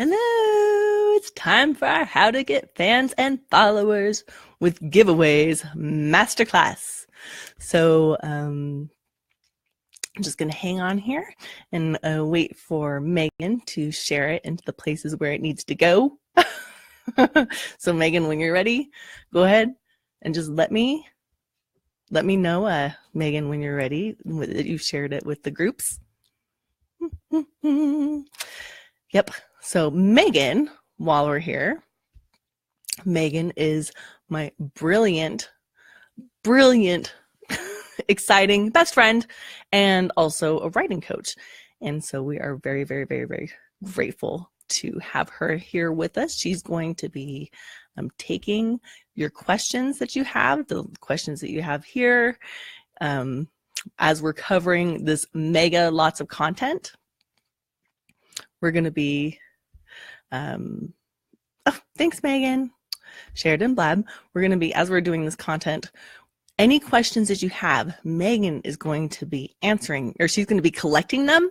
Hello, it's time for our How to Get Fans and Followers with Giveaways Masterclass. So I'm just going to hang on here and wait for Megan to share it into the places where it needs to go. So Megan, when you're ready, go ahead and just let me know, Megan, when you're ready, that you've shared it with the groups. Yep. So Megan, while we're here, Megan is my brilliant, exciting best friend and also a writing coach. And so we are very, very, very, very grateful to have her here with us. She's going to be taking your questions that you have, the questions that you have here, as we're covering this mega lots of content. We're going to be, thanks, Megan. Sheridan Blab. We're going to be, as we're doing this content, any questions that you have, Megan is going to be answering, or she's going to be collecting them.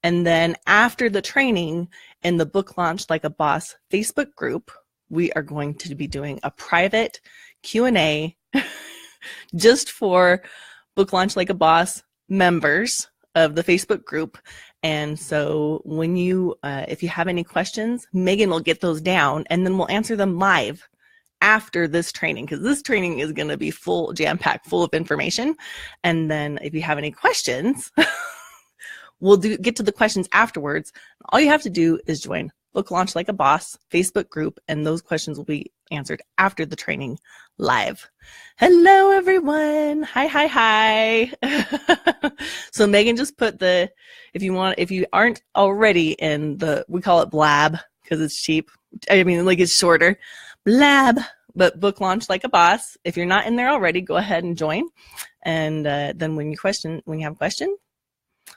And then after the training in the Book Launch Like a Boss Facebook group, we are going to be doing a private Q&A just for Book Launch Like a Boss members of the Facebook group. And so when you, if you have any questions, Megan will get those down and then we'll answer them live after this training, because this training is going to be full, jam-packed, full of information. And then if you have any questions, we'll get to the questions afterwards. All you have to do is join Book Launch Like a Boss Facebook group, and those questions will be answered after the training live. Hello, everyone. Hi. So Megan just put the, if you aren't already in the, we call it Blab because it's cheap. I mean, like it's shorter. Blab, but Book Launch Like a Boss. If you're not in there already, go ahead and join. And then when you have a question,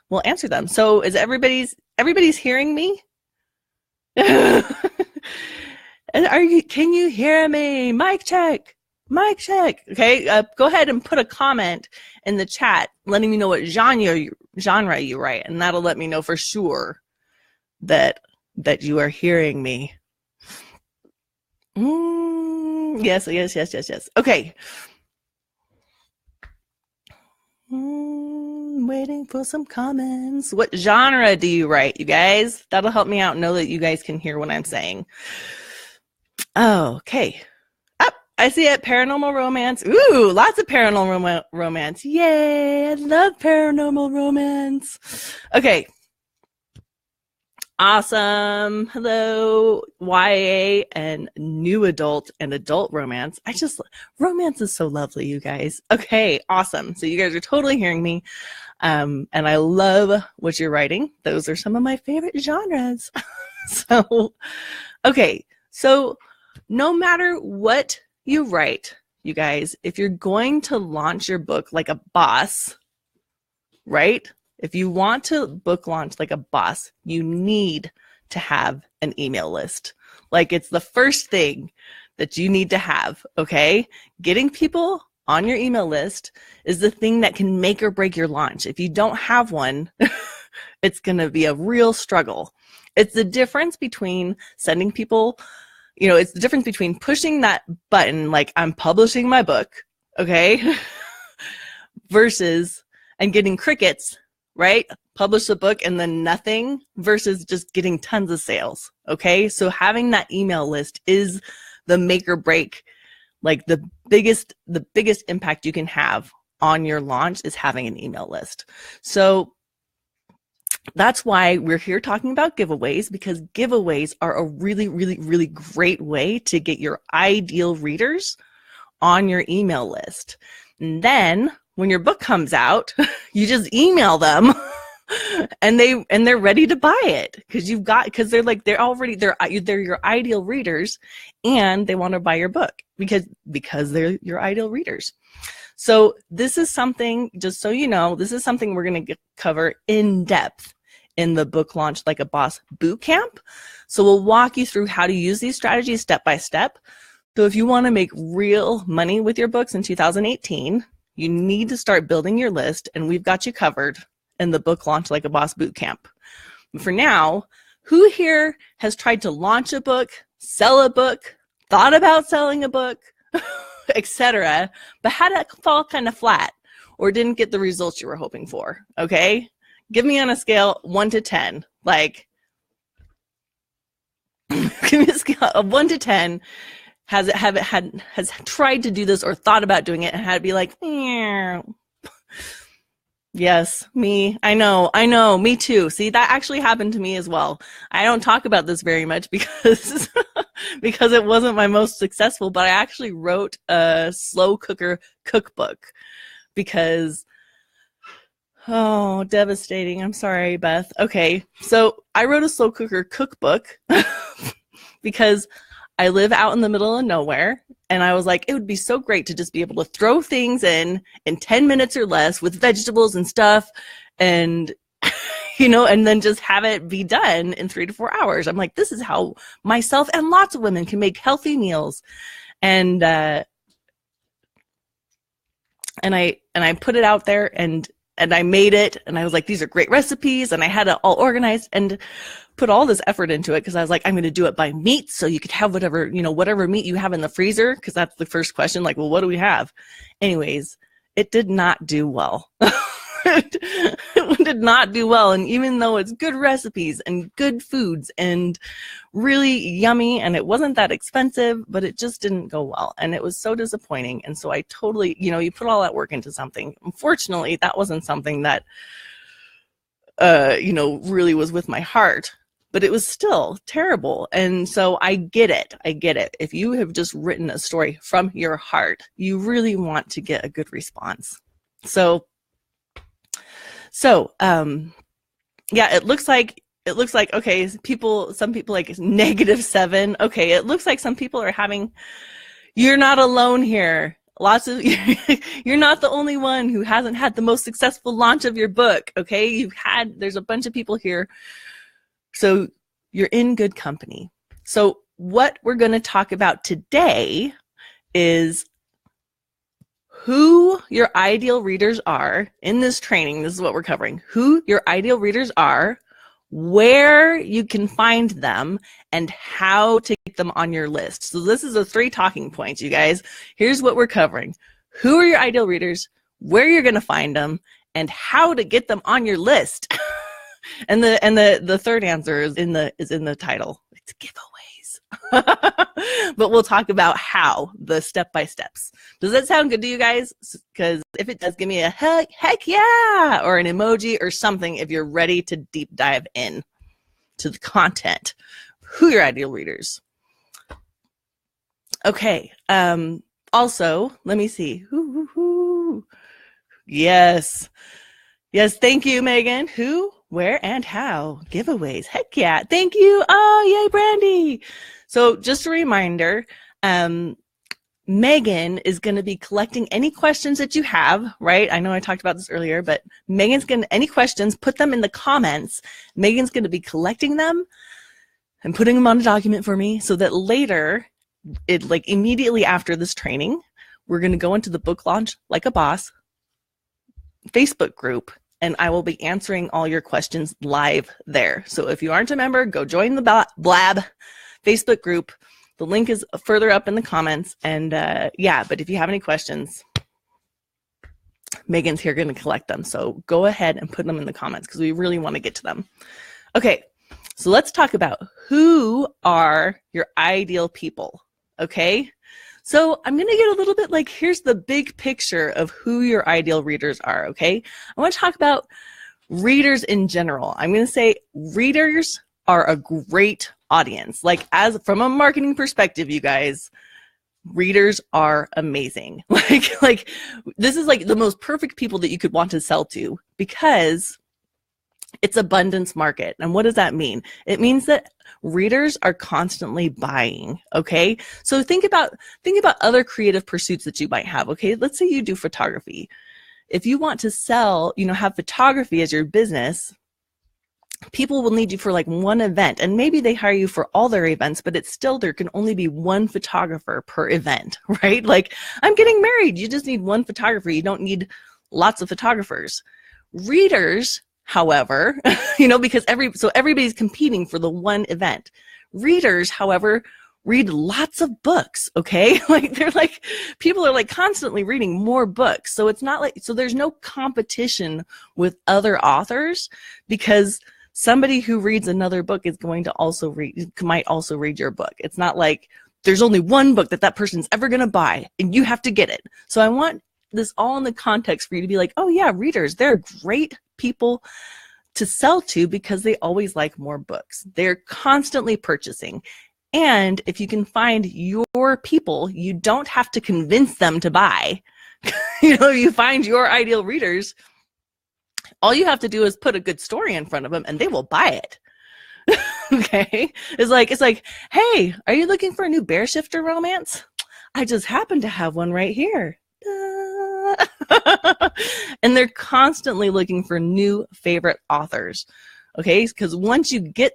we'll answer them. So is everybody's hearing me? And can you hear me? Mic check. Okay, go ahead and put a comment in the chat letting me know what genre you write, and that'll let me know for sure that you are hearing me. Yes. Okay. Waiting for some comments. What genre do you write, you guys? That'll help me out know that you guys can hear what I'm saying. Okay. I see it. Paranormal romance. Ooh, lots of paranormal romance. Yay. I love paranormal romance. Okay. Awesome. Hello. YA and new adult and adult romance. Romance is so lovely, you guys. Okay. Awesome. So you guys are totally hearing me. And I love what you're writing. Those are some of my favorite genres. Okay. So no matter what you write, you guys, if you're going to launch your book like a boss, right? If you want to book launch like a boss, you need to have an email list. Like it's the first thing that you need to have, okay? Getting people on your email list is the thing that can make or break your launch. If you don't have one, it's going to be a real struggle. It's the difference between sending people, it's the difference between pushing that button, like I'm publishing my book, okay? And getting crickets, right? Publish the book and then nothing versus just getting tons of sales, okay? So having that email list is the make or break. Like the biggest impact you can have on your launch is having an email list. So that's why we're here talking about giveaways, because giveaways are a really, really, really great way to get your ideal readers on your email list. And then when your book comes out, you just email them and they're ready to buy it because they're your ideal readers and they want to buy your book because they're your ideal readers. So this is something, just so you know, this is something we're going to cover in depth in the Book Launch Like a Boss bootcamp. So we'll walk you through how to use these strategies step by step. So if you want to make real money with your books in 2018, you need to start building your list, and we've got you covered in the Book Launch Like a Boss bootcamp. For now, Who here has tried to launch a book, sell a book, thought about selling a book, etc., but had it fall kind of flat or didn't get the results you were hoping for? Okay, give me on a scale 1 to 10. Like, give me a scale of 1 to 10. Has tried to do this or thought about doing it and had to be like, yes, me. I know, me too. See, that actually happened to me as well. I don't talk about this very much because because it wasn't my most successful, but I actually wrote a slow cooker cookbook because, oh, devastating. I'm sorry, Beth. Okay, so I wrote a slow cooker cookbook because I live out in the middle of nowhere, and I was like, it would be so great to just be able to throw things in 10 minutes or less with vegetables and stuff, and and then just have it be done in 3 to 4 hours. I'm like, this is how myself and lots of women can make healthy meals. And I put it out there, and I made it, and I was like, these are great recipes, and I had it all organized and put all this effort into it because I was like, I'm going to do it by meat, so you could have whatever meat you have in the freezer, because that's the first question, like, well, what do we have? Anyways, it did not do well. It did not do well, and even though it's good recipes and good foods and really yummy, and it wasn't that expensive, but it just didn't go well, and it was so disappointing. And so I totally, you put all that work into something. Unfortunately, that wasn't something that really was with my heart, but it was still terrible. And so I get it. If you have just written a story from your heart, you really want to get a good response. So yeah, it looks like, okay, some people like -7. Okay, it looks like some people are having, you're not alone here. You're not the only one who hasn't had the most successful launch of your book. Okay, there's a bunch of people here. So you're in good company. So what we're going to talk about today is who your ideal readers are in this training. This is what we're covering. Who your ideal readers are, where you can find them, and how to get them on your list. So this is the 3 talking points, you guys. Here's what we're covering. Who are your ideal readers, where you're going to find them, and how to get them on your list. and the third answer is in the title. It's giveaways. But we'll talk about how, the step-by-steps. Does that sound good to you guys? Because if it does, give me a heck yeah, or an emoji or something if you're ready to deep dive in to the content. Who your ideal readers. Okay. Also, let me see. Yes. Yes, thank you, Megan. Who, where, and how. Giveaways. Heck yeah. Thank you. Oh, yay, Brandy. So just a reminder, Megan is going to be collecting any questions that you have, right? I know I talked about this earlier, but Megan's going to, any questions, put them in the comments. Megan's going to be collecting them and putting them on a document for me so that later, immediately after this training, we're going to go into the Book Launch Like a Boss Facebook group, and I will be answering all your questions live there. So if you aren't a member, go join the Blab Facebook group. The link is further up in the comments. And yeah, but if you have any questions, Megan's here going to collect them. So go ahead and put them in the comments because we really want to get to them. Okay, so let's talk about who are your ideal people. Okay, so I'm going to get a little bit like, here's the big picture of who your ideal readers are. Okay, I want to talk about readers in general. I'm going to say readers are a great audience. Like, as from a marketing perspective, you guys, readers are amazing. Like this is like the most perfect people that you could want to sell to, because it's abundance market. And what does that mean? It means that readers are constantly buying. Okay, so think about other creative pursuits that you might have. Okay, let's say you do photography. If you want to sell, have photography as your business, people will need you for like one event, and maybe they hire you for all their events, but it's still, there can only be one photographer per event, right? Like, I'm getting married, you just need one photographer. You don't need lots of photographers. Readers however, because everybody's competing for the one event. Readers, however, read lots of books, okay? People are constantly reading more books. So it's not so there's no competition with other authors, because somebody who reads another book is going to might also read your book. It's not like there's only one book that person's ever going to buy and you have to get it. So I want this all in the context for you to be like, oh yeah, readers, they're great people to sell to because they always like more books. They're constantly purchasing. And if you can find your people, you don't have to convince them to buy. You find your ideal readers, all you have to do is put a good story in front of them and they will buy it. Okay? It's like, hey, are you looking for a new bear shifter romance? I just happen to have one right here. And they're constantly looking for new favorite authors. Okay? Because once you get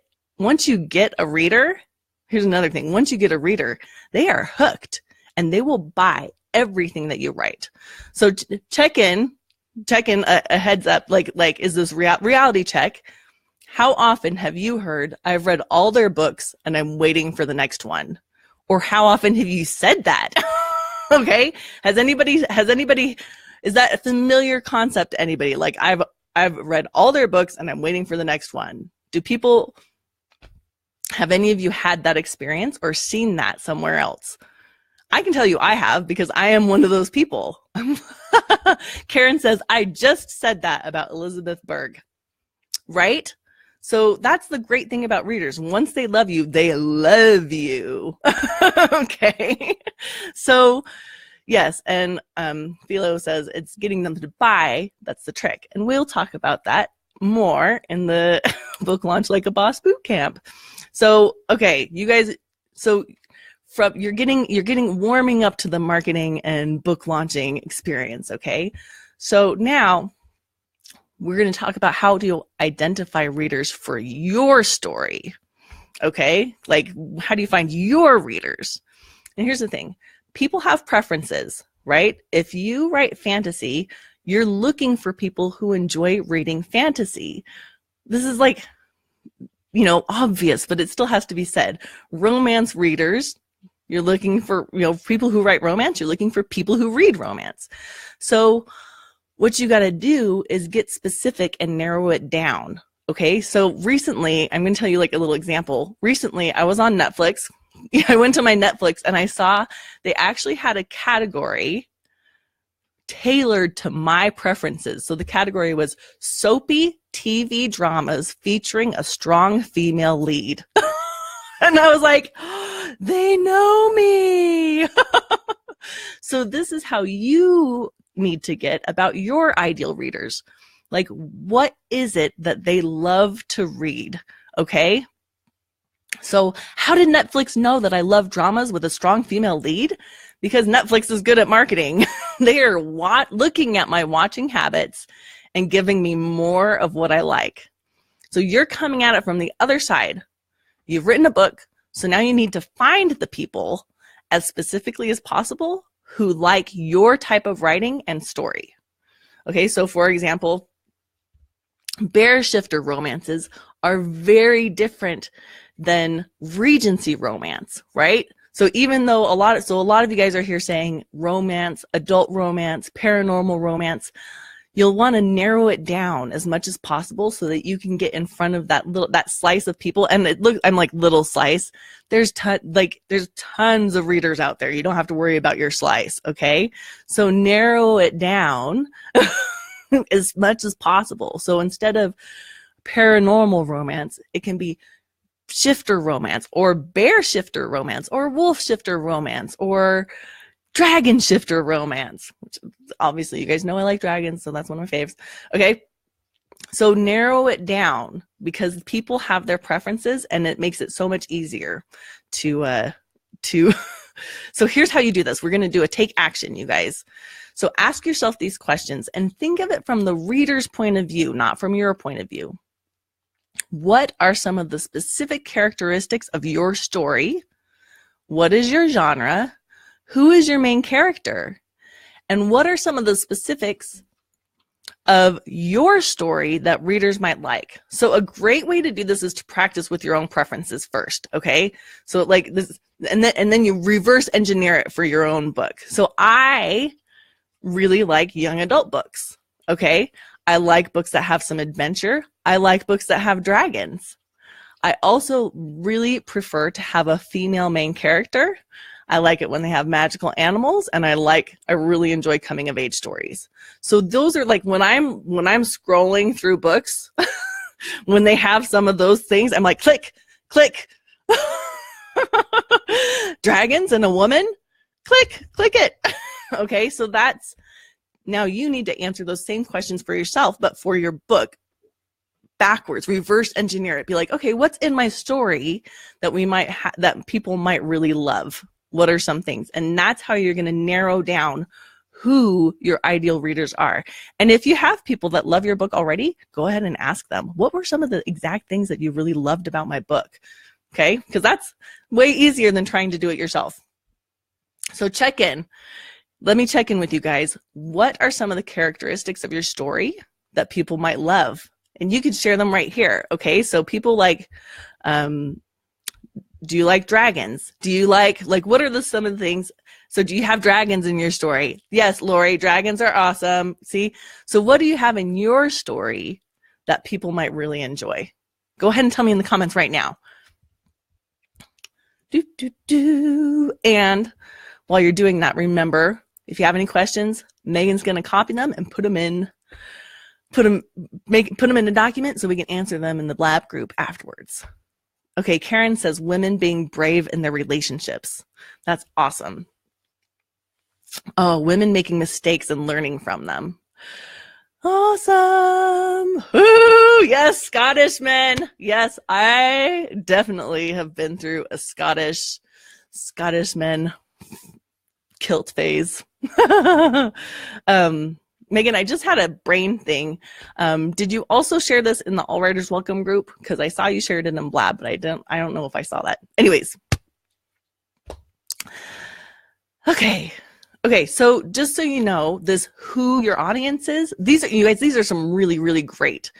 a reader, here's another thing. Once you get a reader, they are hooked and they will buy everything that you write. So check in a heads up, is this reality check? How often have you heard, I've read all their books and I'm waiting for the next one? Or how often have you said that? Okay. Is that a familiar concept to anybody? Like, I've read all their books and I'm waiting for the next one. Have any of you had that experience or seen that somewhere else? I can tell you I have, because I am one of those people. Karen says, I just said that about Elizabeth Berg. Right? So that's the great thing about readers. Once they love you, they love you. Okay. So yes. And Philo says it's getting them to buy. That's the trick. And we'll talk about that more in the Book Launch Like a Boss bootcamp. So, okay, you guys, you're getting warming up to the marketing and book launching experience. Okay. So now we're going to talk about how to identify readers for your story. Okay. Like, how do you find your readers? And here's the thing. People have preferences, right? If you write fantasy, you're looking for people who enjoy reading fantasy. This is obvious, but it still has to be said. Romance readers, you're looking for, people who write romance. You're looking for people who read romance. So what you got to do is get specific and narrow it down. Okay. So recently, I'm going to tell you a little example. Recently, I was on Netflix. I went to my Netflix and I saw they actually had a category tailored to my preferences. So the category was soapy TV dramas featuring a strong female lead. And I was like, oh, they know me. So this is how you need to get about your ideal readers. Like, what is it that they love to read? Okay. So how did Netflix know that I love dramas with a strong female lead? Because Netflix is good at marketing. They are looking at my watching habits and giving me more of what I like. So you're coming at it from the other side. You've written a book, so now you need to find the people as specifically as possible who like your type of writing and story. Okay, so for example, bear shifter romances are very different than Regency romance, right? So even though a lot of you guys are here saying romance, adult romance, paranormal romance, you'll want to narrow it down as much as possible so that you can get in front of that slice of people. And I'm like little slice. There's tons of readers out there. You don't have to worry about your slice. Okay. So narrow it down as much as possible. So instead of paranormal romance, it can be shifter romance or bear shifter romance or wolf shifter romance or dragon shifter romance, which obviously you guys know I like dragons, so that's one of my faves. Okay. So narrow it down because people have their preferences and it makes it so much easier to so here's how you do this. We're going to do a take action, you guys. So ask yourself these questions and think of it from the reader's point of view, not from your point of view. What are some of the specific characteristics of your story? What is your genre? Who is your main character? And what are some of the specifics of your story that readers might like. So a great way to do this is to practice with your own preferences first, okay? So like this, and then you reverse engineer it for your own book. So I really like young adult books, okay? I like books that have some adventure. I like books that have dragons. I also really prefer to have a female main character. I like it when they have magical animals, and I really enjoy coming of age stories. So those are like when I'm scrolling through books, when they have some of those things, I'm like, click, click. Dragons and a woman, click it. Okay, so now you need to answer those same questions for yourself, but for your book. Backwards, reverse engineer it. Be like, okay, what's in my story that that people might really love? What are some things? And that's how you're going to narrow down who your ideal readers are. And if you have people that love your book already, go ahead and ask them, what were some of the exact things that you really loved about my book? Okay, because that's way easier than trying to do it yourself. So check in. Let me check in with you guys. What are some of the characteristics of your story that people might love? And you can share them right here, okay? So people like, do you like dragons? Do you like what are some of the things? So do you have dragons in your story? Yes, Lori, dragons are awesome. See? So what do you have in your story that people might really enjoy? Go ahead and tell me in the comments right now. And while you're doing that, remember, if you have any questions, Megan's going to copy them and put them in a document so we can answer them in the Blab group afterwards. Okay, Karen says women being brave in their relationships. That's awesome. Oh, women making mistakes and learning from them. Awesome. Ooh, yes, Scottish men. Yes, I definitely have been through a Scottish men kilt phase. Megan, I just had a brain thing. Did you also share this in the All Writers Welcome group? Because I saw you shared it in Blab, but I don't know if I saw that. Anyways. Okay, so just so you know, this who your audience is, these are some really, really great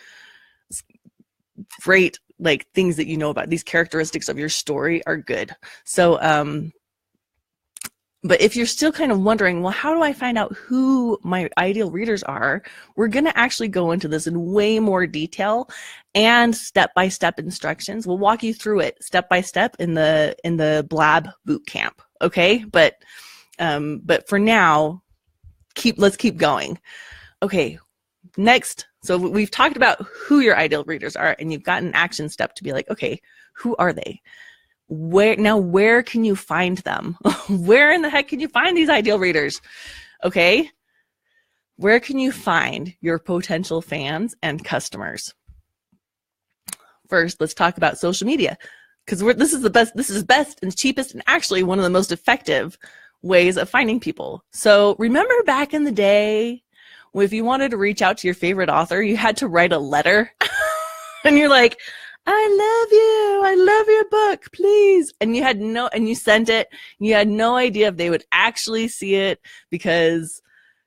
like things that you know about. These characteristics of your story are good. So but if you're still kind of wondering, well, how do I find out who my ideal readers are? We're going to actually go into this in way more detail and step-by-step instructions. We'll walk you through it step-by-step in the Blab boot camp. Okay. But for now, let's keep going. Okay. Next. So we've talked about who your ideal readers are, and you've got an action step to be like, okay, who are they? Where can you find them? Where in the heck can you find these ideal readers? Okay. Where can you find your potential fans and customers? First, let's talk about social media, because this is best and cheapest and actually one of the most effective ways of finding people. So remember back in the day, if you wanted to reach out to your favorite author, you had to write a letter and you're like, I love your book, please. And you sent it. You had no idea if they would actually see it because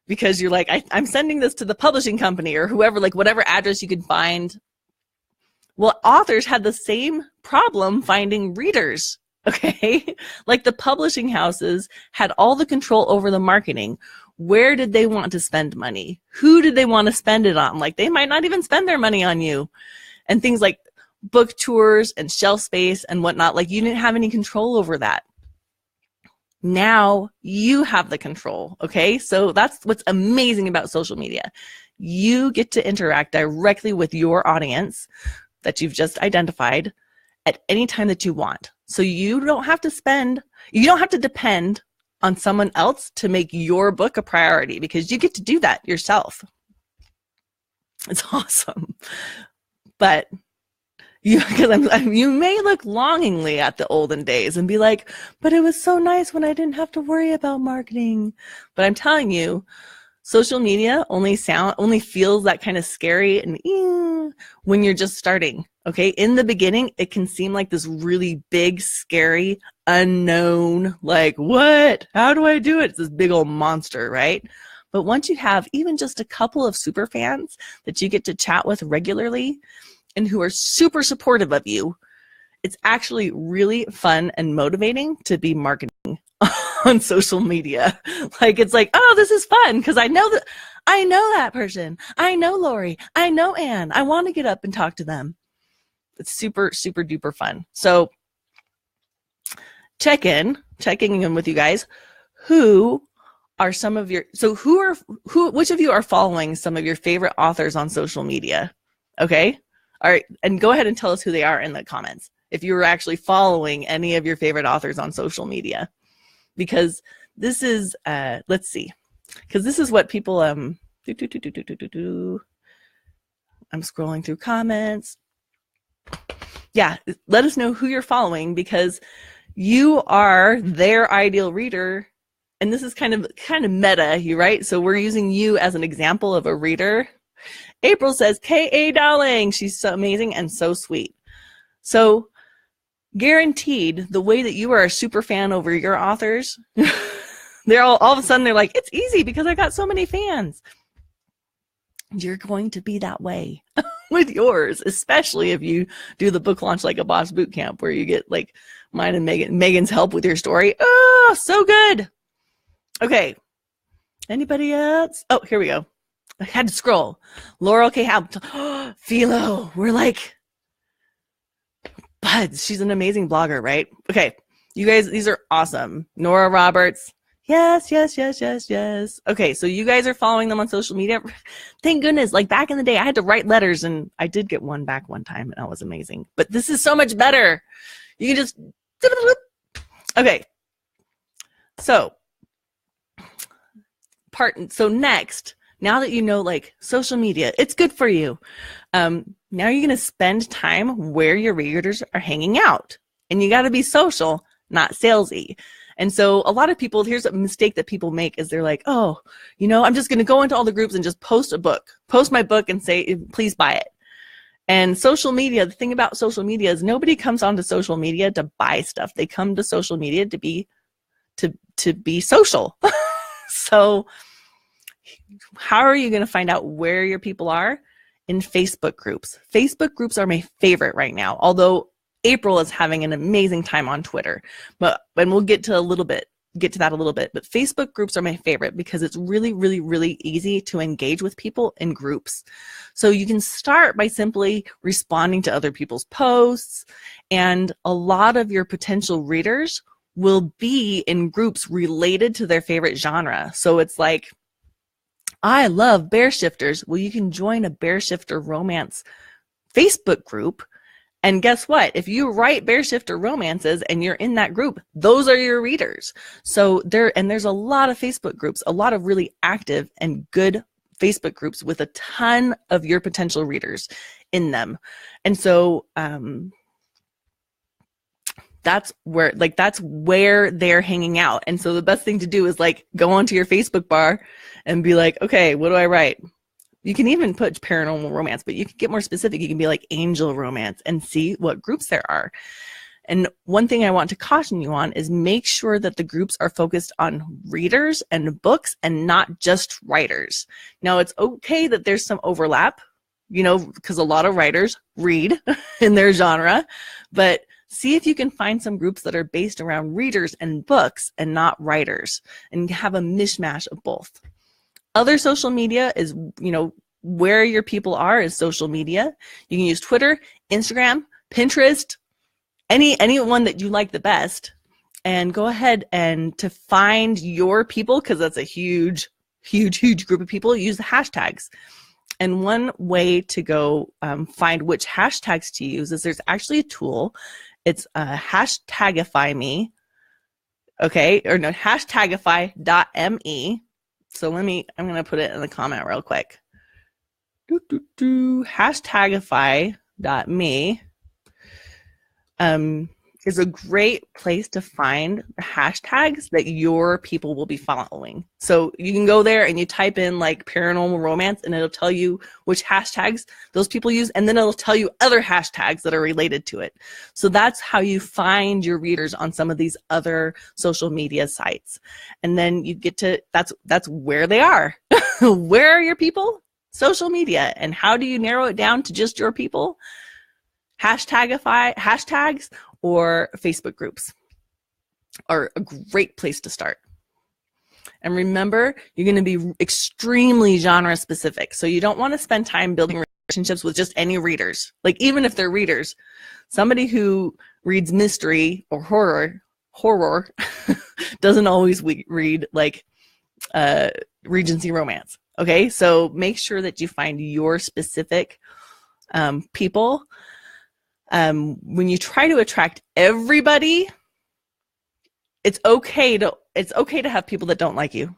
you're like, I'm sending this to the publishing company or whoever, like whatever address you could find. Well, authors had the same problem finding readers. Okay. Like the publishing houses had all the control over the marketing. Where did they want to spend money? Who did they want to spend it on? Like they might not even spend their money on you, and things like book tours and shelf space and whatnot. Like you didn't have any control over that. Now you have the control. Okay. So that's what's amazing about social media. You get to interact directly with your audience that you've just identified at any time that you want. So you don't have to depend on someone else to make your book a priority, because you get to do that yourself. It's awesome. But you may look longingly at the olden days and be like, but it was so nice when I didn't have to worry about marketing. But I'm telling you, social media only feels that kind of scary and when you're just starting. Okay. In the beginning, it can seem like this really big, scary, unknown, like, what? How do I do it? It's this big old monster, right? But once you have even just a couple of super fans that you get to chat with regularly and who are super supportive of you, it's actually really fun and motivating to be marketing on social media. Like, it's like, oh, this is fun because I know that person. I know Lori. I know Anne. I want to get up and talk to them. It's super, super duper fun. So checking in with you guys. Who are some of your, which of you are following some of your favorite authors on social media? Okay. All right. And go ahead and tell us who they are in the comments. If you were actually following any of your favorite authors on social media, because this is, let's see, because this is what people, I'm scrolling through comments. Yeah. Let us know who you're following, because you are their ideal reader. And this is kind of meta, right? So we're using you as an example of a reader. April says, K.A. Dowling. She's so amazing and so sweet. So guaranteed, the way that you are a super fan over your authors, they're all of a sudden they're like, it's easy because I got so many fans. You're going to be that way with yours, especially if you do the Book Launch Like a Boss bootcamp, where you get like mine and Megan's help with your story. Oh, so good. Okay. Anybody else? Oh, here we go. I had to scroll. Laurel K. Hamilton. Philo. We're like buds. She's an amazing blogger, right? Okay. You guys, these are awesome. Nora Roberts. Yes. Okay, so you guys are following them on social media. Thank goodness. Like back in the day, I had to write letters, and I did get one back one time, and that was amazing. But this is so much better. You can just... Okay. So next, now that you know, like, social media, it's good for you. Now you're going to spend time where your readers are hanging out, and you got to be social, not salesy. And so a lot of people, here's a mistake that people make, is they're like, oh, I'm just going to go into all the groups and just post my book and say, please buy it. And social media, the thing about social media is nobody comes onto social media to buy stuff. They come to social media to be social. So how are you going to find out where your people are? In Facebook groups. Facebook groups are my favorite right now, although April is having an amazing time on Twitter, and we'll get to that a little bit. But Facebook groups are my favorite because it's really, really, really easy to engage with people in groups. So you can start by simply responding to other people's posts, and a lot of your potential readers will be in groups related to their favorite genre. So it's like, I love bear shifters. Well, you can join a bear shifter romance Facebook group. And guess what? If you write bear shifter romances and you're in that group, those are your readers. So there's a lot of Facebook groups, a lot of really active and good Facebook groups with a ton of your potential readers in them. And so that's where they're hanging out. And so the best thing to do is like go onto your Facebook bar and be like, okay, what do I write? You can even put paranormal romance, but you can get more specific. You can be like angel romance and see what groups there are. And one thing I want to caution you on is make sure that the groups are focused on readers and books and not just writers. Now, it's okay that there's some overlap, because a lot of writers read in their genre, but see if you can find some groups that are based around readers and books and not writers, and have a mishmash of both. Other social media is, where your people are is social media. You can use Twitter, Instagram, Pinterest, any one that you like the best, and go ahead and to find your people, because that's a huge, huge, huge group of people, use the hashtags. And one way to go find which hashtags to use is there's actually a tool. It's Hashtagify Me, okay, or no, Hashtagify.me. So I'm going to put it in the comment real quick. Hashtagify.me. is a great place to find the hashtags that your people will be following. So you can go there and you type in like paranormal romance and it'll tell you which hashtags those people use, and then it'll tell you other hashtags that are related to it. So that's how you find your readers on some of these other social media sites. And then you get to, that's where they are. Where are your people? Social media. And how do you narrow it down to just your people? Hashtags or Facebook groups are a great place to start. And remember, you're going to be extremely genre specific. So you don't want to spend time building relationships with just any readers. Like even if they're readers, somebody who reads mystery or horror doesn't always read like Regency romance. Okay, so make sure that you find your specific people. When you try to attract everybody, it's okay to have people that don't like you,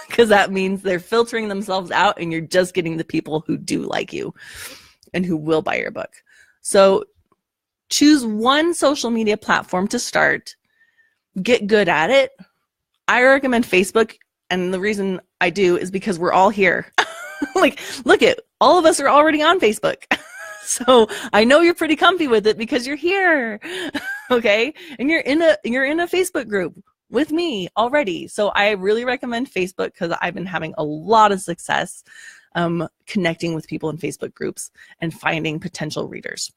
because that means they're filtering themselves out and you're just getting the people who do like you and who will buy your book. So choose one social media platform to start. Get good at it. I recommend Facebook, and the reason I do is because we're all here. Like, look at all of us are already on Facebook. So I know you're pretty comfy with it because you're here. Okay? And you're in a Facebook group with me already. So I really recommend Facebook because I've been having a lot of success connecting with people in Facebook groups and finding potential readers.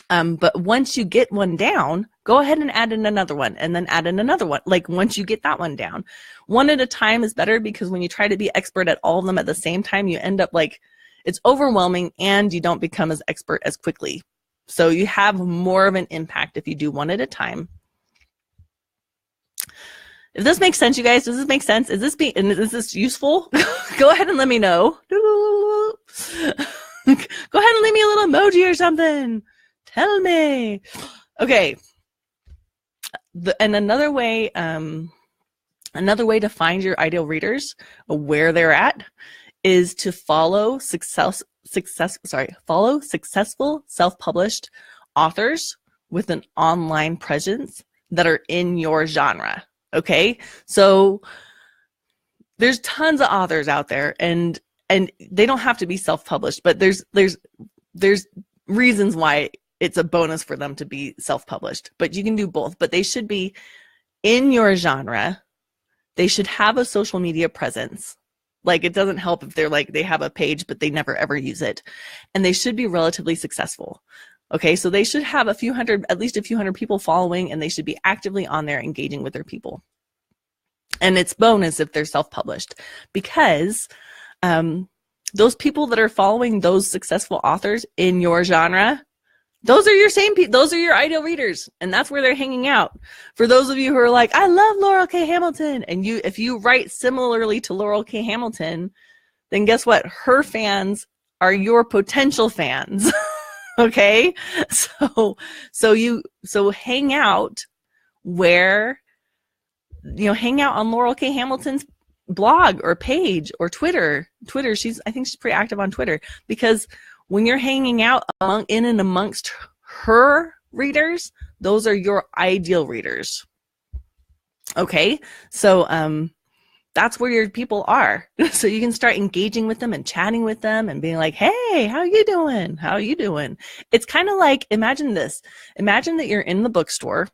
But once you get one down, go ahead and add in another one and then add in another one. Like once you get that one down, one at a time is better, because when you try to be expert at all of them at the same time, you end up like, it's overwhelming and you don't become as expert as quickly. So you have more of an impact if you do one at a time. If this makes sense, you guys, does this make sense? Is this useful? Go ahead and let me know. Go ahead and leave me a little emoji or something. Tell me. Okay. And another way to find your ideal readers, where they're at, is to follow successful self-published authors with an online presence that are in your genre. Okay, so there's tons of authors out there, and they don't have to be self-published, but there's reasons why it's a bonus for them to be self-published. But you can do both, but they should be in your genre. They should have a social media presence. Like, it doesn't help if they're like, they have a page, but they never ever use it. And they should be relatively successful. Okay, so they should have at least a few hundred people following, and they should be actively on there engaging with their people. And it's bonus if they're self-published, because those people that are following those successful authors in your genre, those are your those are your ideal readers, and that's where they're hanging out. For those of you who are like, I love Laurel K. Hamilton, and if you write similarly to Laurel K. Hamilton, then guess what? Her fans are your potential fans. Okay, so hang out where, hang out on Laurel K. Hamilton's blog or page or Twitter. I think she's pretty active on Twitter, because when you're hanging out in and amongst her readers, those are your ideal readers. Okay, so that's where your people are. So you can start engaging with them and chatting with them and being like, hey, how you doing? How you doing? It's kind of like, imagine this. Imagine that you're in the bookstore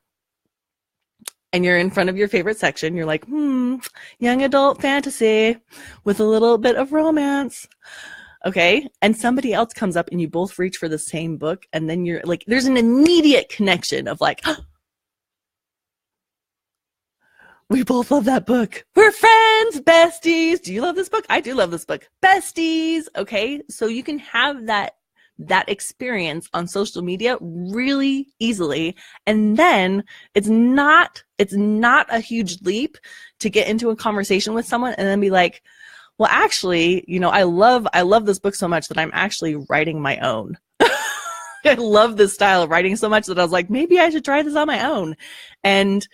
and you're in front of your favorite section. You're like, young adult fantasy with a little bit of romance. Okay, and somebody else comes up and you both reach for the same book, and then you're like, there's an immediate connection of like, we both love that book. We're friends, besties. Do you love this book? I do love this book. Besties. Okay, so you can have that experience on social media really easily, and then it's not a huge leap to get into a conversation with someone and then be like, well, actually, I love this book so much that I'm actually writing my own. I love this style of writing so much that I was like, maybe I should try this on my own. And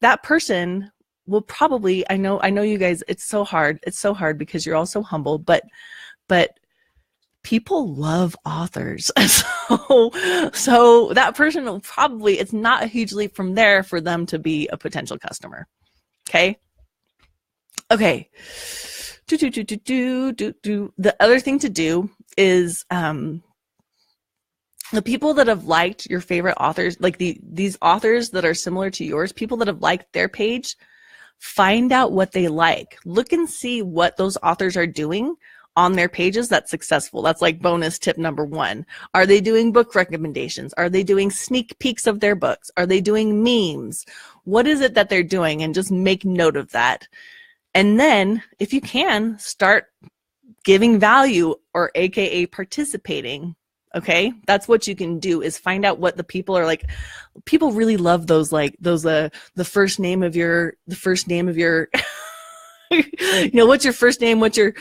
that person will probably, I know you guys, it's so hard because you're all so humble, but people love authors. So that person will probably, it's not a huge leap from there for them to be a potential customer. Okay. Okay. The other thing to do is, the people that have liked your favorite authors, like these authors that are similar to yours, people that have liked their page, find out what they like. Look and see what those authors are doing on their pages that's successful. That's like bonus tip number 1. Are they doing book recommendations? Are they doing sneak peeks of their books? Are they doing memes? What is it that they're doing? And just make note of that. And then, if you can, start giving value, or AKA participating. Okay, that's what you can do, is find out what the people are like. People really love those, like those, the first name of your, you know, what's your first name, what's your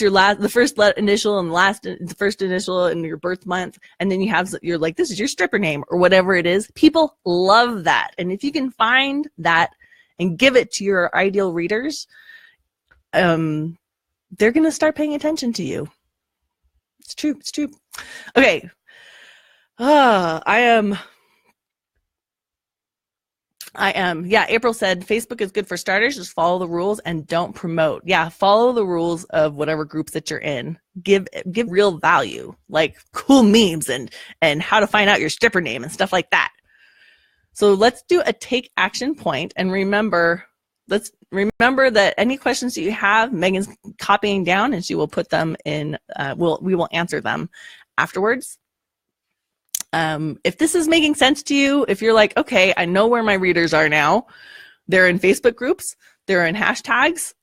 last, the first initial and the first initial and your birth month, and then you're like, this is your stripper name or whatever it is. People love that, and if you can find that and give it to your ideal readers, they're gonna start paying attention to you. It's true. It's true. Okay. I am. Yeah, April said Facebook is good for starters. Just follow the rules and don't promote. Yeah, follow the rules of whatever groups that you're in. Give real value, like cool memes and how to find out your stripper name and stuff like that. So let's do a take action point, and let's remember that any questions that you have, Megan's copying down, and she will put them in. We will answer them afterwards. If this is making sense to you, if you're like, okay, I know where my readers are now. They're in Facebook groups. They're in hashtags.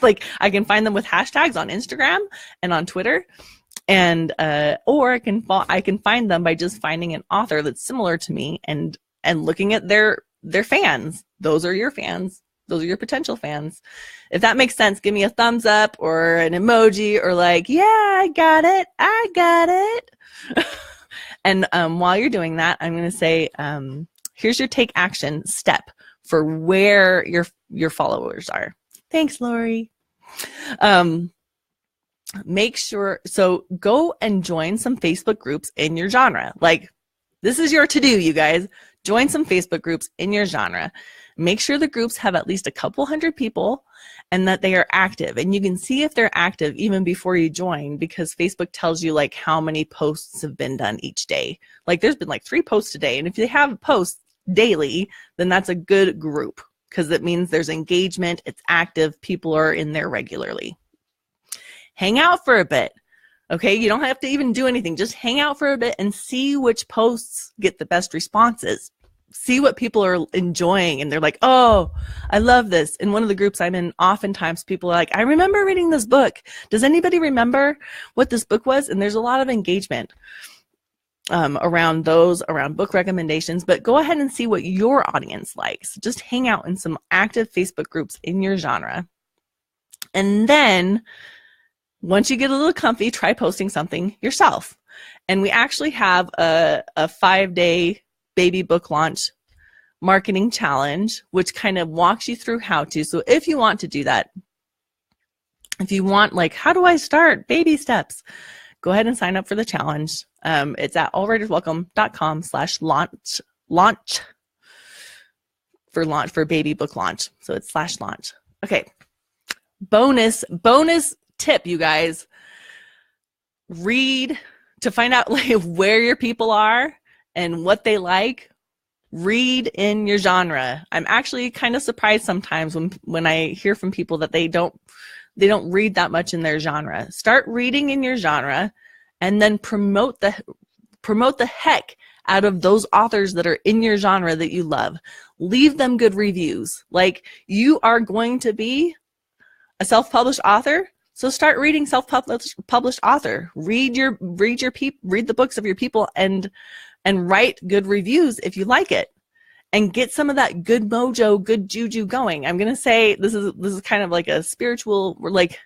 Like I can find them with hashtags on Instagram and on Twitter. And or I can find them by just finding an author that's similar to me and looking at their fans. Those are your fans. Those are your potential fans. If that makes sense, give me a thumbs up or an emoji, or like, yeah, I got it. And while you're doing that, I'm going to say, here's your take action step for where your followers are. Thanks, Lori. Make sure, so go and join some Facebook groups in your genre. Like, this is your to-do, you guys. Join some Facebook groups in your genre. Make sure the groups have at least a couple hundred people and that they are active. And you can see if they're active even before you join, because Facebook tells you like how many posts have been done each day. Like there's been like 3 posts today. And if they have posts daily, then that's a good group, because it means there's engagement, it's active, people are in there regularly. Hang out for a bit. Okay, you don't have to even do anything. Just hang out for a bit and see which posts get the best responses. See what people are enjoying, and they're like, oh, I love this. In one of the groups I'm in, oftentimes people are like, I remember reading this book. Does anybody remember what this book was? And there's a lot of engagement around book recommendations. But go ahead and see what your audience likes. Just hang out in some active Facebook groups in your genre. And then once you get a little comfy, try posting something yourself. And we actually have a 5-day baby book launch marketing challenge, which kind of walks you through how to. So if you want to do that, if you want, like, how do I start? Baby steps. Go ahead and sign up for the challenge. It's at allwriterswelcome.com/launch for baby book launch. So it's /launch. Okay. Bonus tip, you guys. Read to find out like where your people are and what they like. Read in your genre. I'm actually kind of surprised sometimes when I hear from people that they don't read that much in their genre. Start reading in your genre, and then promote the heck out of those authors that are in your genre that you love. Leave them good reviews. Like, you are going to be a self-published author, so start reading self-published author. Read the books of your people and write good reviews if you like it, and get some of that good mojo, good juju going. I'm gonna say this is kind of like a spiritual, like,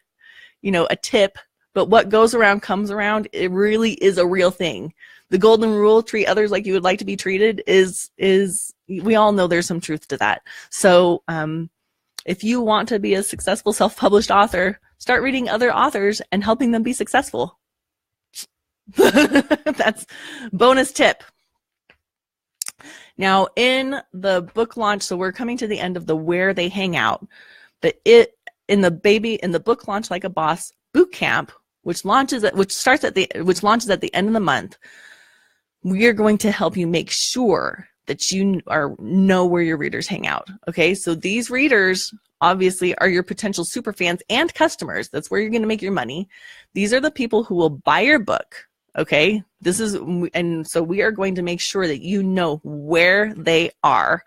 a tip, but what goes around comes around. It really is a real thing. The golden rule, treat others like you would like to be treated, is we all know there's some truth to that. So if you want to be a successful self-published author, start reading other authors and helping them be successful. That's bonus tip. Now in the book launch, so we're coming to the end of the where they hang out, but in the Book Launch Like a Boss boot camp, which launches at the end of the month, we are going to help you make sure that you know where your readers hang out. Okay, so these readers obviously are your potential super fans and customers. That's where you're going to make your money. These are the people who will buy your book. Okay, and so we are going to make sure that you know where they are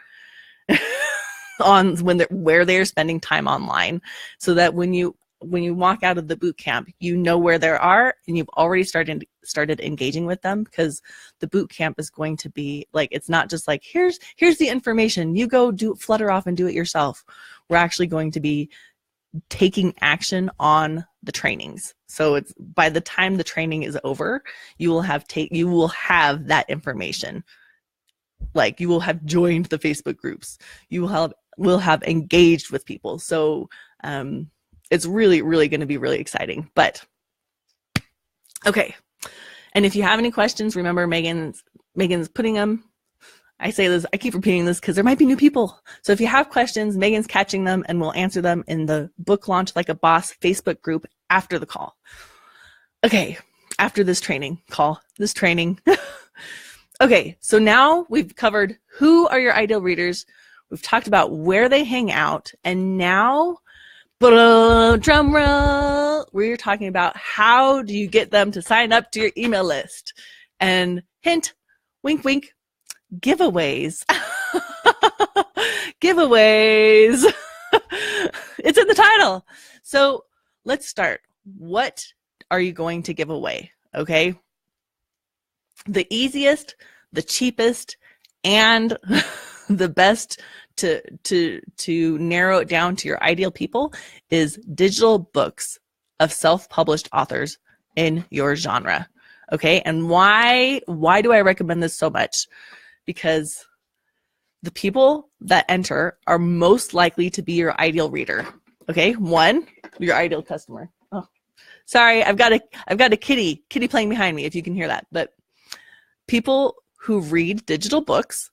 where they are spending time online, so that when you walk out of the boot camp, you know where they are and you've already started engaging with them, because the boot camp is going to be like, it's not just like, here's the information, you go flutter off and do it yourself. We're actually going to be taking action on the trainings. So it's by the time the training is over, you will have that information. Like, you will have joined the Facebook groups, you will have engaged with people. So it's really, really going to be really exciting. But okay, and if you have any questions, remember Megan's putting them. I say this, I keep repeating this because there might be new people. So if you have questions, Megan's catching them and we'll answer them in the Book Launch Like a Boss Facebook group after the call. Okay, after this training. Okay, so now we've covered who are your ideal readers. We've talked about where they hang out. And now, drum roll, we're talking about how do you get them to sign up to your email list. And hint, wink, wink, giveaways. Giveaways. It's in the title. So let's start. What are you going to give away? Okay. The easiest, the cheapest, and the best to narrow it down to your ideal people is digital books of self-published authors in your genre. Okay. And why do I recommend this so much? Because the people that enter are most likely to be your ideal reader. Okay. One, your ideal customer. Oh, sorry. I've got a kitty playing behind me, if you can hear that. But people who read digital books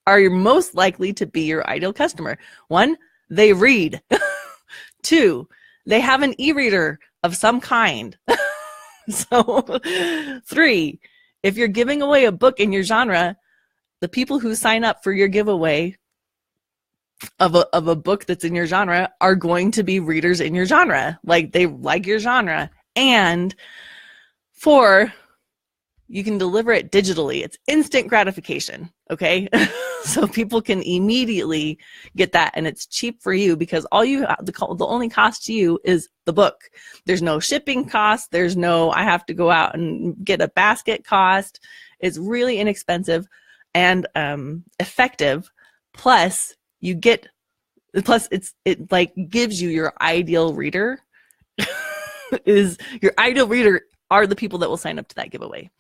are most likely to be your ideal customer. One, they read. Two, they have an e-reader of some kind. So three, if you're giving away a book in your genre, the people who sign up for your giveaway of a book that's in your genre are going to be readers in your genre. Like, they like your genre. And four, you can deliver it digitally. It's instant gratification, okay? So people can immediately get that, and it's cheap for you because the only cost to you is the book. There's no shipping cost. There's no, I have to go out and get a basket cost. It's really inexpensive and effective. Plus it like gives you your ideal reader. Your ideal reader are the people that will sign up to that giveaway.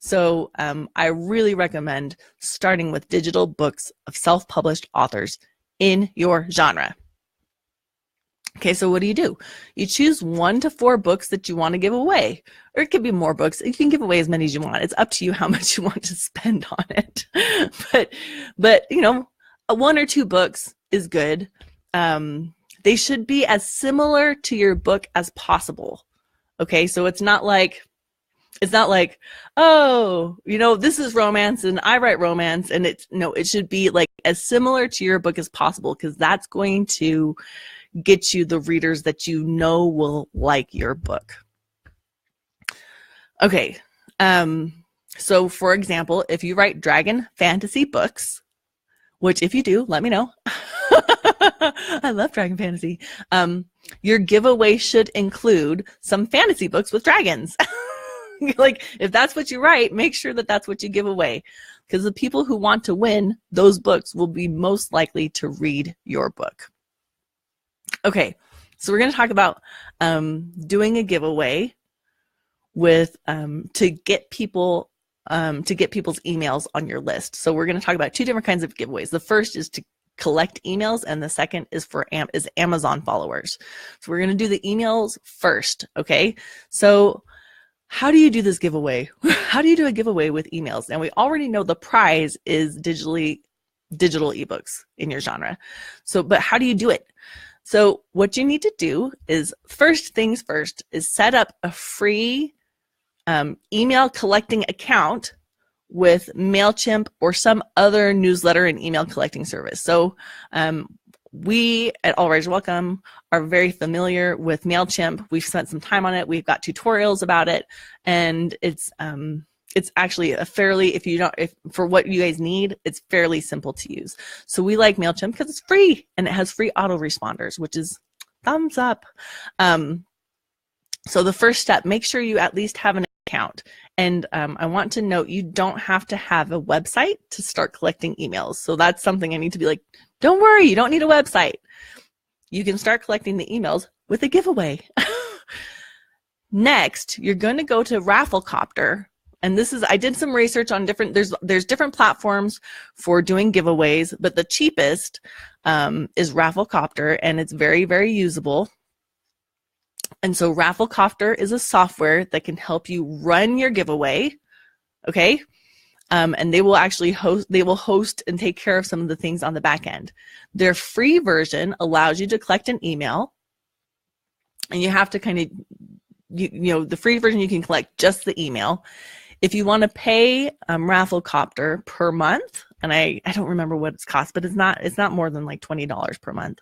So I really recommend starting with digital books of self-published authors in your genre. Okay, so what do? You choose 1 to 4 books that you want to give away, or it could be more books. You can give away as many as you want. It's up to you how much you want to spend on it. But you know, 1 or 2 books is good. They should be as similar to your book as possible. Okay, so it's not like, oh, you know, this is romance and I write romance, and it should be like as similar to your book as possible, because that's going to get you the readers that you know will like your book. Okay, so for example, if you write dragon fantasy books, which if you do, let me know. I love dragon fantasy. Your giveaway should include some fantasy books with dragons. Like, if that's what you write, make sure that that's what you give away, because the people who want to win those books will be most likely to read your book. Okay, so we're going to talk about doing a giveaway with to get people's emails on your list. So we're going to talk about 2 different kinds of giveaways. The first is to collect emails, and the second is for Amazon followers. So we're going to do the emails first. Okay, so how do you do this giveaway? How do you do a giveaway with emails? And we already know the prize is digital ebooks in your genre. So, but how do you do it? So what you need to do is, first things first, is set up a free email collecting account with MailChimp or some other newsletter and email collecting service. So we at All Writers Welcome are very familiar with MailChimp. We've spent some time on it. We've got tutorials about it, and it's actually a fairly, if for what you guys need, it's fairly simple to use. So we like MailChimp because it's free and it has free autoresponders, which is thumbs up. So the first step, make sure you at least have an account. And I want to note, you don't have to have a website to start collecting emails. So that's something I need to be like, don't worry, you don't need a website. You can start collecting the emails with a giveaway. Next, you're going to go to Rafflecopter. And this is, I did some research on different, there's different platforms for doing giveaways, but the cheapest is Rafflecopter, and it's very, very usable. And so Rafflecopter is a software that can help you run your giveaway, okay? And they will actually host and take care of some of the things on the back end. Their free version allows you to collect an email, and you have to kind of, you know, the free version you can collect just the email. If you want to pay Rafflecopter per month, and I don't remember what it's cost, but it's not more than like $20 per month.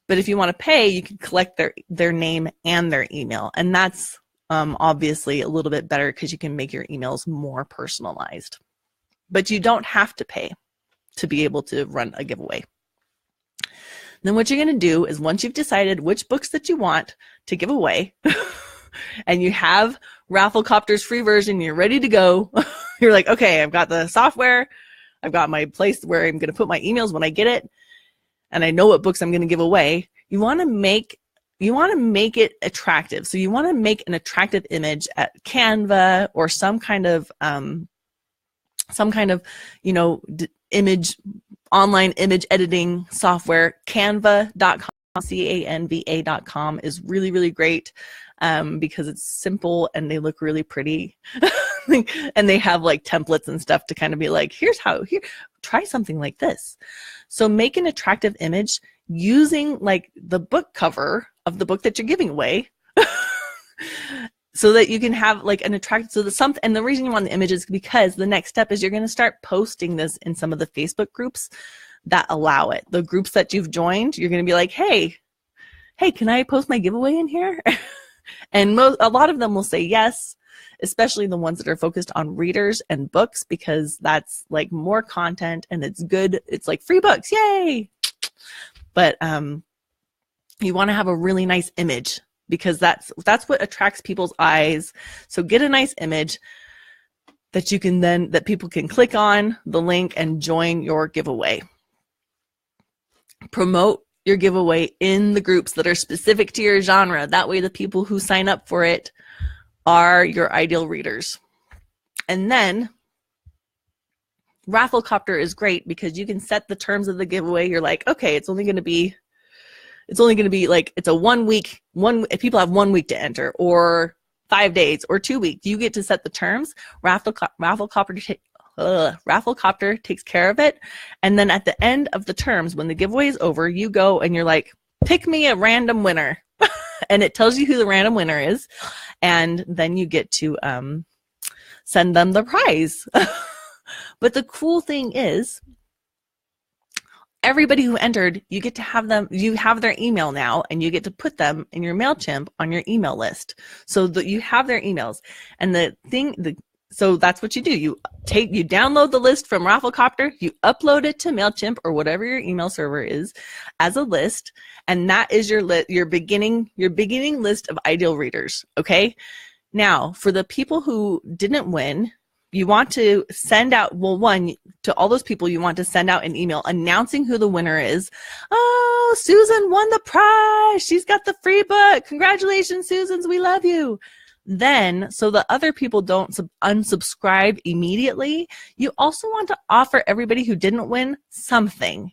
But if you want to pay, you can collect their name and their email, and that's obviously a little bit better because you can make your emails more personalized. But you don't have to pay to be able to run a giveaway. Then what you're going to do is, once you've decided which books that you want to give away, and you have Rafflecopter's free version, you're ready to go. You're like, okay, I've got the software, I've got my place where I'm going to put my emails when I get it, and I know what books I'm going to give away. You want to make it attractive. So you want to make an attractive image at Canva or some kind of you know, online image editing software. Canva.com, Canva.com is really, really great because it's simple and they look really pretty. And they have like templates and stuff to kind of be like, here, try something like this. So make an attractive image using like the book cover of the book that you're giving away so that you can have like an attractive, and the reason you want the image is because the next step is you're going to start posting this in some of the Facebook groups that allow it. The groups that you've joined, you're going to be like, hey, can I post my giveaway in here? And a lot of them will say yes, especially the ones that are focused on readers and books, because that's like more content and it's good. It's like free books, yay! But you want to have a really nice image because that's what attracts people's eyes. So get a nice image that that people can click on the link and join your giveaway. Promote your giveaway in the groups that are specific to your genre. That way the people who sign up for it are your ideal readers. And then Rafflecopter is great because you can set the terms of the giveaway. You're like, okay, it's only going to be like, it's a 1 week, if people have 1 week to enter, or 5 days, or 2 weeks, you get to set the terms. Rafflecopter takes care of it. And then at the end of the terms, when the giveaway is over, you go and you're like, pick me a random winner. And it tells you who the random winner is. And then you get to send them the prize. But the cool thing is, everybody who entered, you get to have them, you have their email now, and you get to put them in your MailChimp on your email list so that you have their emails. And so that's what you do. You download the list from Rafflecopter, you upload it to MailChimp or whatever your email server is as a list, and that is your beginning list of ideal readers, okay? Now, for the people who didn't win, you want to send out, to all those people, you want to send out an email announcing who the winner is. Oh, Susan won the prize. She's got the free book. Congratulations, Susan. We love you. Then, so the other people don't unsubscribe immediately, you also want to offer everybody who didn't win something.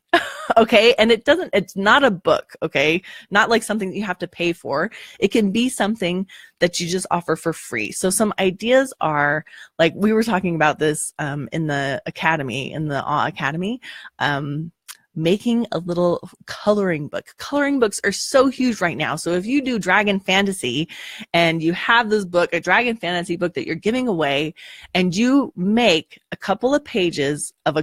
Okay. And it's not a book. Okay. Not like something that you have to pay for. It can be something that you just offer for free. So some ideas are like, we were talking about this, in the academy, in the Awe Academy, making a little coloring book. Coloring books are so huge right now. So if you do Dragon Fantasy and you have this book, a Dragon Fantasy book that you're giving away, and you make a couple of pages of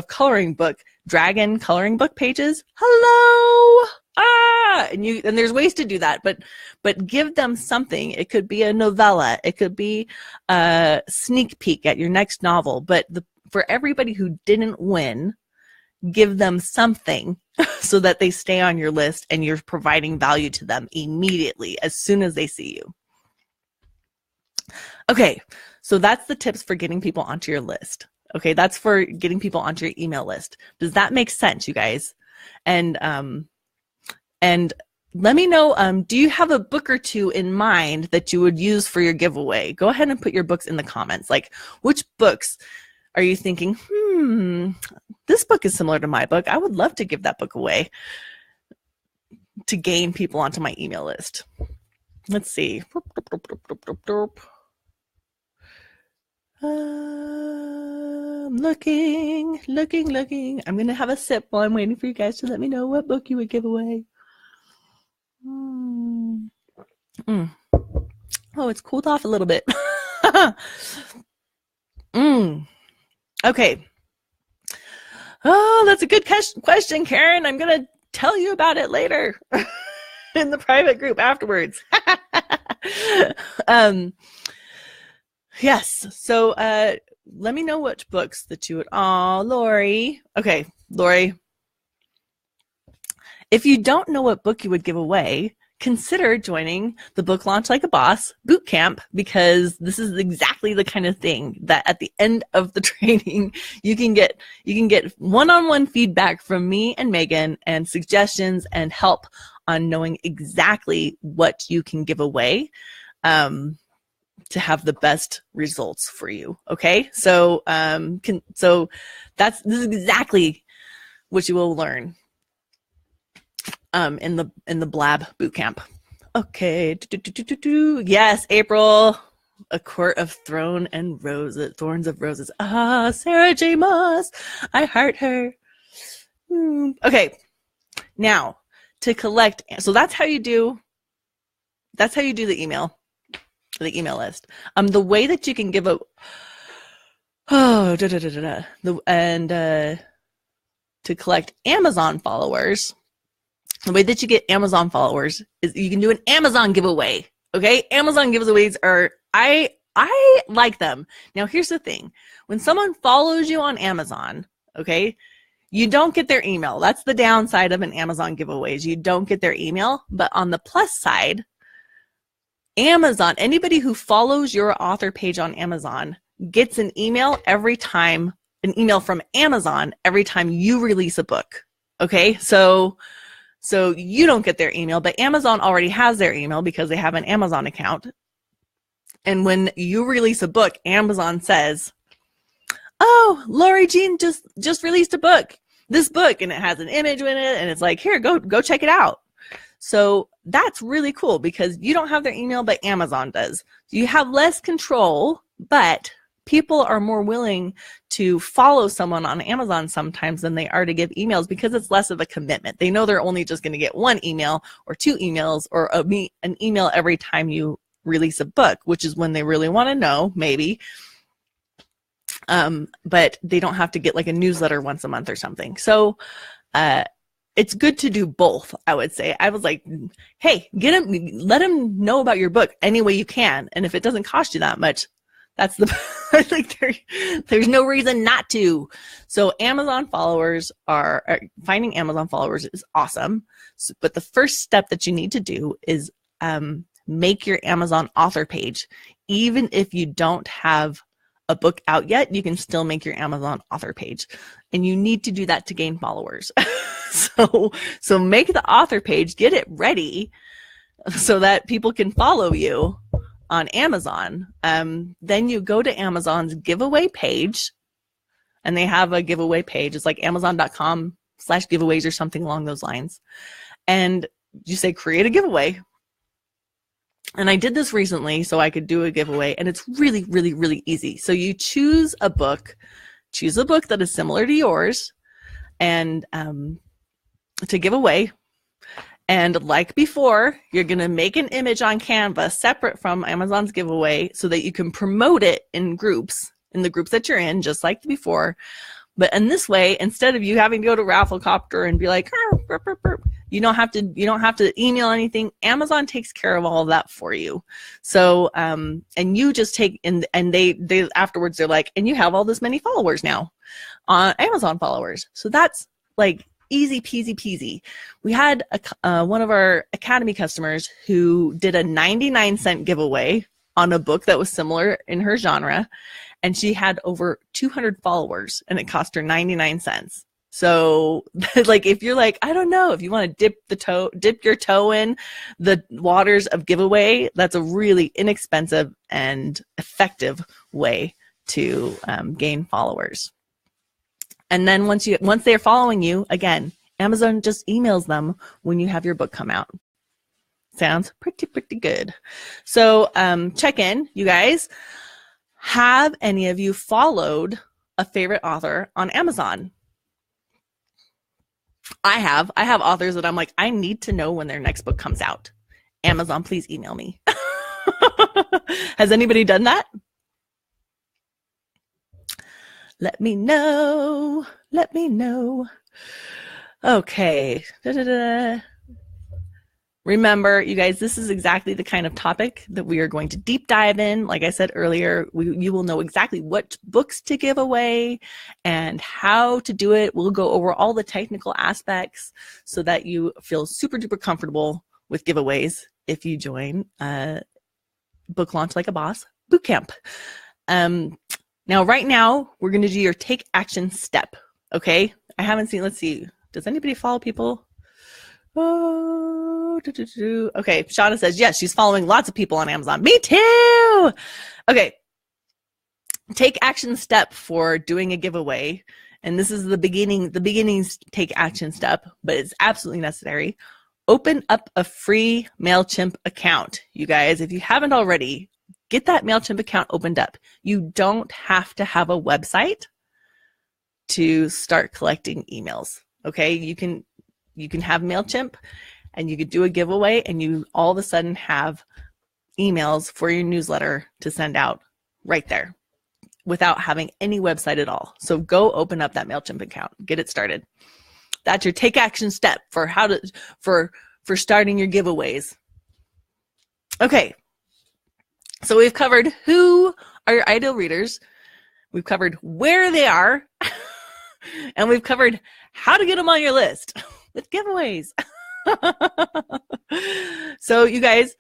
coloring book, Dragon coloring book pages, hello! And there's ways to do that, but give them something. It could be a novella. It could be a sneak peek at your next novel. But for everybody who didn't win, give them something so that they stay on your list and you're providing value to them immediately as soon as they see you. Okay, so that's the tips for getting people onto your list. Okay, that's for getting people onto your email list. Does that make sense, you guys? And let me know, do you have a book or two in mind that you would use for your giveaway? Go ahead and put your books in the comments. Like, which books are you thinking, this book is similar to my book. I would love to give that book away to gain people onto my email list. Let's see. Looking. I'm going to have a sip while I'm waiting for you guys to let me know what book you would give away. Oh, it's cooled off a little bit. Okay. Oh, that's a good question, Karen. I'm going to tell you about it later in the private group afterwards. Yes. So let me know which books that you would. Oh, Lori. Okay, Lori. If you don't know what book you would give away, consider joining the Book Launch Like a Boss bootcamp, because this is exactly the kind of thing that at the end of the training, you can get one-on-one feedback from me and Megan and suggestions and help on knowing exactly what you can give away to have the best results for you. Okay. So, this is exactly what you will learn in the Blab bootcamp. Okay. Yes, April. A Court of Thorns and Roses. Sarah J. Moss. I heart her. Okay. Now to collect. So that's how you do the email list. The way that you can give to collect Amazon followers. The way that you get Amazon followers is you can do an Amazon giveaway. Okay. Amazon giveaways are, I like them. Now here's the thing. When someone follows you on Amazon, okay, you don't get their email. That's the downside of an Amazon giveaway is you don't get their email. But on the plus side, Amazon, anybody who follows your author page on Amazon gets an email from Amazon every time you release a book. Okay. So you don't get their email, but Amazon already has their email because they have an Amazon account. And when you release a book, Amazon says, oh, Lori Jean just released a book, this book, and it has an image in it. And it's like, here, go check it out. So that's really cool because you don't have their email, but Amazon does. So you have less control, but people are more willing to follow someone on Amazon sometimes than they are to give emails because it's less of a commitment. They know they're only just going to get one email or two emails or an email every time you release a book, which is when they really want to know, maybe. But they don't have to get like a newsletter once a month or something. So it's good to do both, I would say. I was like, hey, let them know about your book any way you can. And if it doesn't cost you that much, that's like there's no reason not to. So Amazon followers finding Amazon followers is awesome. But the first step that you need to do is make your Amazon author page. Even if you don't have a book out yet, you can still make your Amazon author page. And you need to do that to gain followers. So make the author page, get it ready so that people can follow you on Amazon. Then you go to Amazon's giveaway page, and they have a giveaway page. It's like Amazon.com giveaways or something along those lines. And you say, create a giveaway. And I did this recently so I could do a giveaway, and it's really, really, really easy. So you choose a book that is similar to yours and to give away. And like before, you're going to make an image on Canva separate from Amazon's giveaway so that you can promote it in groups, in the groups that you're in, just like before. But in this way, instead of you having to go to Rafflecopter and be like, you don't have to email anything. Amazon takes care of all of that for you. So, and you just take, and they afterwards, they're like, and you have all this many followers now, Amazon followers. So that's like easy peasy peasy. We had one of our Academy customers who did a 99-cent giveaway on a book that was similar in her genre, and she had over 200 followers, and it cost her 99 cents. So like, if you're like, I don't know, if you want to dip your toe in the waters of giveaway, that's a really inexpensive and effective way to gain followers. And then once they're following you, again, Amazon just emails them when you have your book come out. Sounds pretty good. So check in, you guys. Have any of you followed a favorite author on Amazon? I have authors that I'm like, I need to know when their next book comes out. Amazon, please email me. Has anybody done that? Let me know. Let me know. Okay. Remember, you guys, this is exactly the kind of topic that we are going to deep dive in. Like I said earlier, you will know exactly what books to give away and how to do it. We'll go over all the technical aspects so that you feel super duper comfortable with giveaways if you join Book Launch Like a Boss Bootcamp. Now, right now, we're going to do your take action step. Okay. I haven't seen, let's see. Does anybody follow people? Oh, okay. Shauna says, yes, she's following lots of people on Amazon. Me too. Okay. Take action step for doing a giveaway. And this is the beginning's take action step, but it's absolutely necessary. Open up a free MailChimp account. You guys, if you haven't already, get that MailChimp account opened up. You don't have to have a website to start collecting emails. Okay. You can have MailChimp and you could do a giveaway and you all of a sudden have emails for your newsletter to send out right there without having any website at all. So go open up that MailChimp account, get it started. That's your take action step for for starting your giveaways. Okay. So we've covered who are your ideal readers. We've covered where they are and we've covered how to get them on your list with giveaways. So you guys,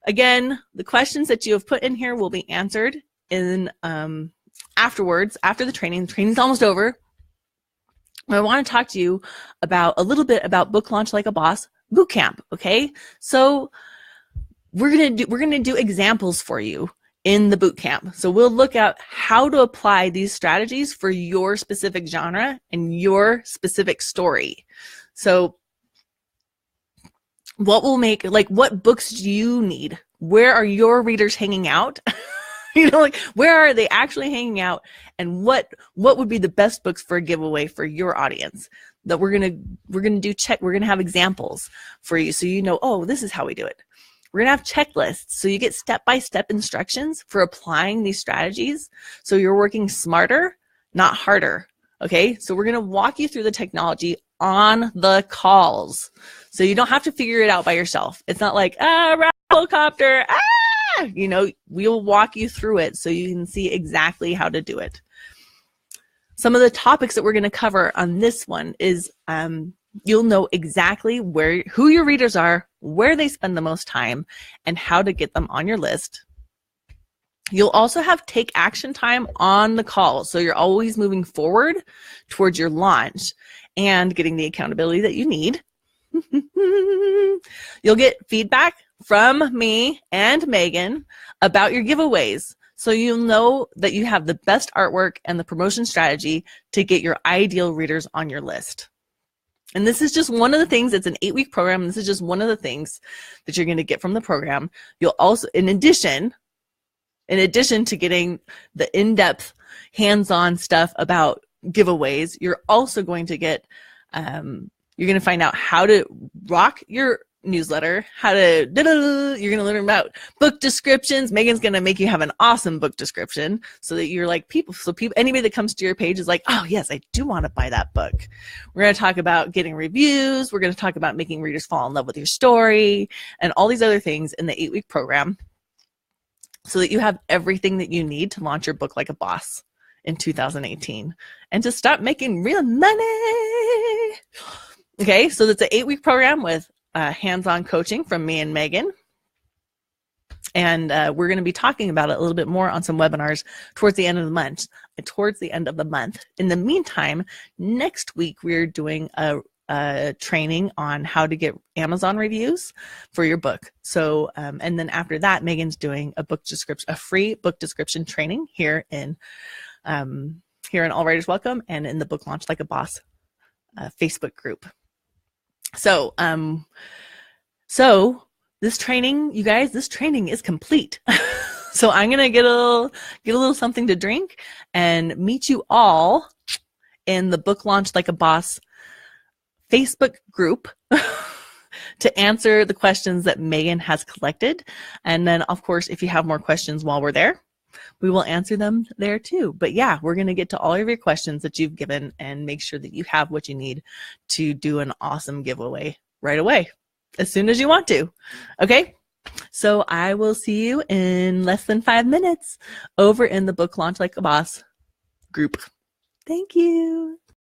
again, the questions that you have put in here will be answered in afterwards, after the training. The training's almost over. I want to talk to you about a little bit about Book Launch Like a Boss Bootcamp. Okay, so we're gonna do examples for you in the bootcamp. So we'll look at how to apply these strategies for your specific genre and your specific story. So what will make, like, what books do you need? Where are your readers hanging out? You know, like, where are they actually hanging out? And what would be the best books for a giveaway for your audience? That we're gonna have examples for you, so you know, oh, this is how we do it. We're gonna have checklists, so you get step-by-step instructions for applying these strategies, so you're working smarter, not harder. Okay, so we're gonna walk you through the technology on the calls, so you don't have to figure it out by yourself. It's not like Rafflecopter, you know, we'll walk you through it so you can see exactly how to do it. Some of the topics that we're going to cover on this one is you'll know exactly who your readers are, where they spend the most time, and how to get them on your list. You'll also have take action time on the call, so you're always moving forward towards your launch and getting the accountability that you need. You'll get feedback from me and Megan about your giveaways, so you'll know that you have the best artwork and the promotion strategy to get your ideal readers on your list. And this is just one of the things. It's an 8-week program. This is just one of the things that you're going to get from the program. You'll also, in addition to getting the in-depth, hands-on stuff about giveaways, you're also going to get, you're going to find out how to rock your newsletter, you're going to learn about book descriptions. Megan's going to make you have an awesome book description so that you're like anybody that comes to your page is like, oh yes, I do want to buy that book. We're going to talk about getting reviews. We're going to talk about making readers fall in love with your story and all these other things in the 8-week program so that you have everything that you need to launch your book like a boss in 2018 and to start making real money. Okay, so that's an 8-week program with hands-on coaching from me and Megan. And we're going to be talking about it a little bit more on some webinars towards the end of the month. In the meantime, next week we're doing a training on how to get Amazon reviews for your book. So, and then after that, Megan's doing a free book description training here in All Writers Welcome and in the Book Launch Like a Boss Facebook group. So this training, you guys, this training is complete. So I'm going to get a little something to drink and meet you all in the Book Launch Like a Boss Facebook group to answer the questions that Megan has collected. And then of course, if you have more questions while we're there, we will answer them there too. But yeah, we're going to get to all of your questions that you've given and make sure that you have what you need to do an awesome giveaway right away, as soon as you want to. Okay. So I will see you in less than 5 minutes over in the Book Launch Like a Boss group. Thank you.